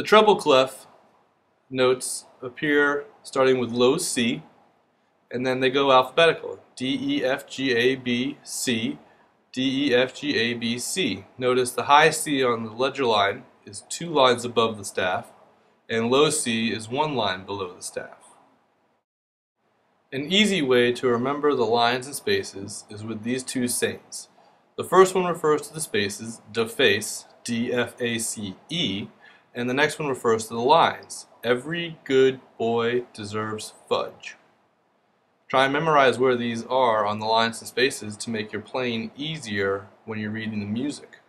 The treble clef notes appear starting with low C, and then they go alphabetical. D, E, F, G, A, B, C, D, E, F, G, A, B, C. Notice the high C on the ledger line is 2 lines above the staff, and low C is 1 line below the staff. An easy way to remember the lines and spaces is with these two sayings. The first one refers to the spaces, deface, D-F-A-C-E, and the next one refers to the lines. Every good boy deserves fudge. Try and memorize where these are on the lines and spaces to make your playing easier when you're reading the music.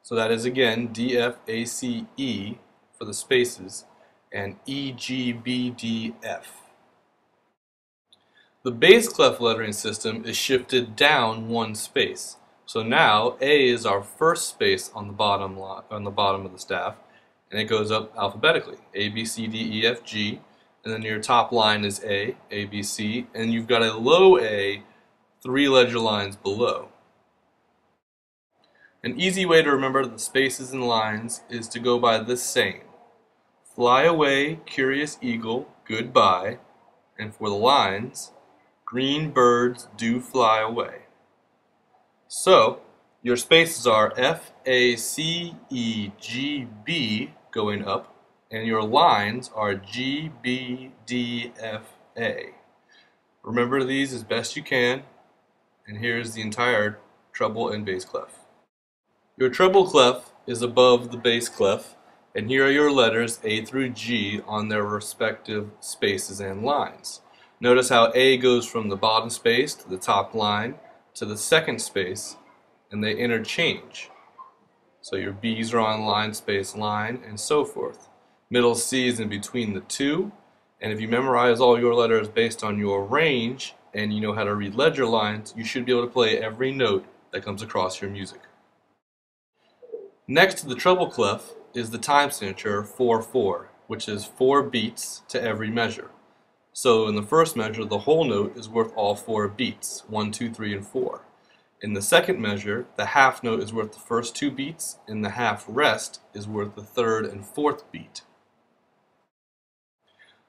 So that is again D-F-A-C-E for the spaces and E-G-B-D-F. The bass clef lettering system is shifted down 1 space. So now A is our first space on the bottom of the staff, and it goes up alphabetically. A, B, C, D, E, F, G, and then your top line is A, A, B, C, and you've got a low A 3 ledger lines below. An easy way to remember the spaces and lines is to go by this saying. Fly away, curious eagle, goodbye, and for the lines, green birds do fly away. So, your spaces are F, A, C, E, G, B going up, and your lines are G, B, D, F, A. Remember these as best you can, and here's the entire treble and bass clef. Your treble clef is above the bass clef, and here are your letters A through G on their respective spaces and lines. Notice how A goes from the bottom space to the top line to the second space, and they interchange. So your B's are on line, space, line, and so forth. Middle C is in between the two, and if you memorize all your letters based on your range and you know how to read ledger lines, you should be able to play every note that comes across your music. Next to the treble clef is the time signature 4/4, which is 4 beats to every measure. So in the first measure, the whole note is worth all 4 beats, 1, 2, 3, and 4. In the second measure, the half note is worth the first 2 beats, and the half rest is worth the third and fourth beat.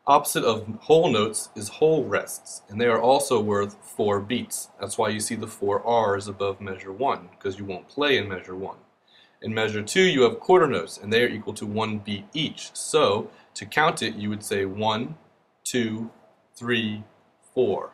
Opposite of whole notes is whole rests, and they are also worth 4 beats. That's why you see the 4 R's above measure 1, because you won't play in measure 1. In measure 2, you have quarter notes, and they are equal to 1 beat each. So, to count it, you would say 1, 2, 3, 4.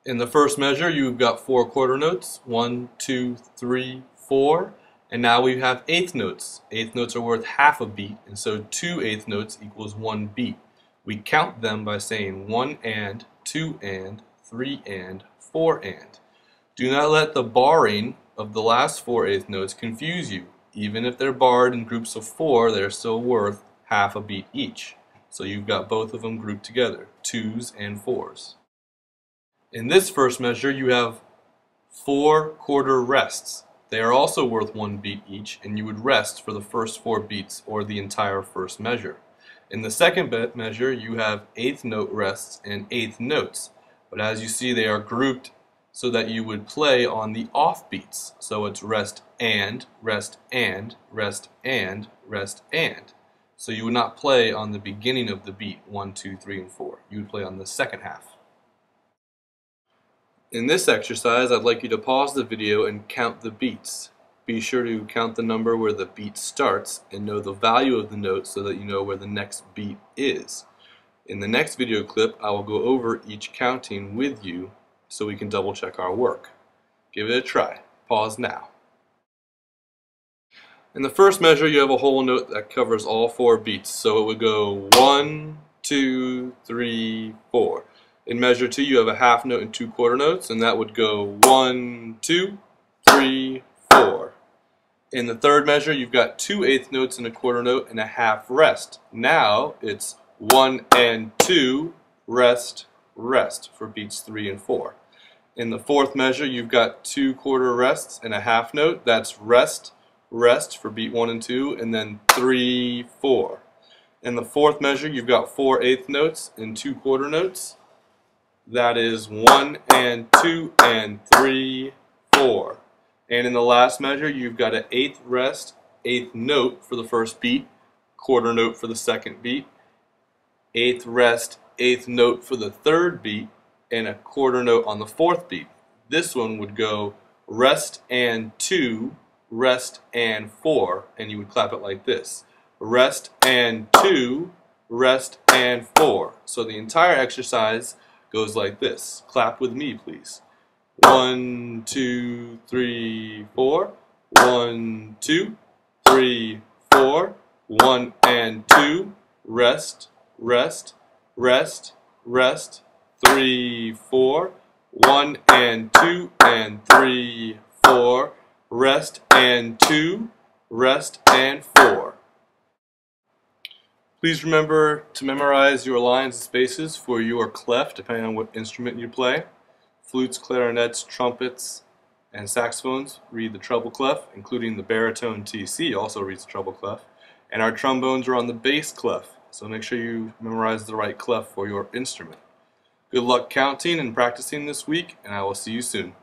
In the first measure, you've got 4 quarter notes, 1, 2, 3, 4, and now we have eighth notes. Eighth notes are worth half a beat, and so 2 eighth notes equals 1 beat. We count them by saying 1 and, 2 and, 3 and, 4 and. Do not let the barring of the last 4 eighth notes confuse you. Even if they're barred in groups of 4, they're still worth half a beat each. So you've got both of them grouped together, 2s and 4s. In this first measure, you have 4 quarter rests. They are also worth 1 beat each, and you would rest for the first 4 beats or the entire first measure. In the second measure, you have eighth note rests and eighth notes, but as you see, they are grouped so that you would play on the off beats. So it's rest and, rest and, rest and, rest and. So you would not play on the beginning of the beat, 1, 2, 3, and 4. You would play on the second half. In this exercise, I'd like you to pause the video and count the beats. Be sure to count the number where the beat starts and know the value of the note so that you know where the next beat is. In the next video clip, I will go over each counting with you so we can double check our work. Give it a try. Pause now. In the first measure, you have a whole note that covers all 4 beats, so it would go 1, 2, 3, 4. In measure 2, you have a half note and 2 quarter notes, and that would go 1, 2, 3, 4. In the third measure, you've got 2 eighth notes and a quarter note and a half rest. Now it's 1 and 2, rest, rest for beats 3 and 4. In the fourth measure, you've got 2 quarter rests and a half note. That's rest, rest for beat 1 and 2, and then 3, 4. In the fourth measure, you've got 4 eighth notes and 2 quarter notes. That is 1 and 2 and 3, 4. And in the last measure, you've got an eighth rest, eighth note for the first beat, quarter note for the second beat, eighth rest, eighth note for the third beat, and a quarter note on the fourth beat. This one would go rest and 2, rest and 4, and you would clap it like this. Rest and 2, rest and 4. So the entire exercise goes like this. Clap with me, please. 1, 2, 3, 4. 1, 2, 3, 4. 1 and 2. Rest, rest, rest, rest. 3, 4. 1 and 2 and 3, 4. Rest and 2. Rest and 4. Please remember to memorize your lines and spaces for your clef, depending on what instrument you play. Flutes, clarinets, trumpets, and saxophones read the treble clef, including the baritone TC also reads the treble clef. And our trombones are on the bass clef, so make sure you memorize the right clef for your instrument. Good luck counting and practicing this week, and I will see you soon.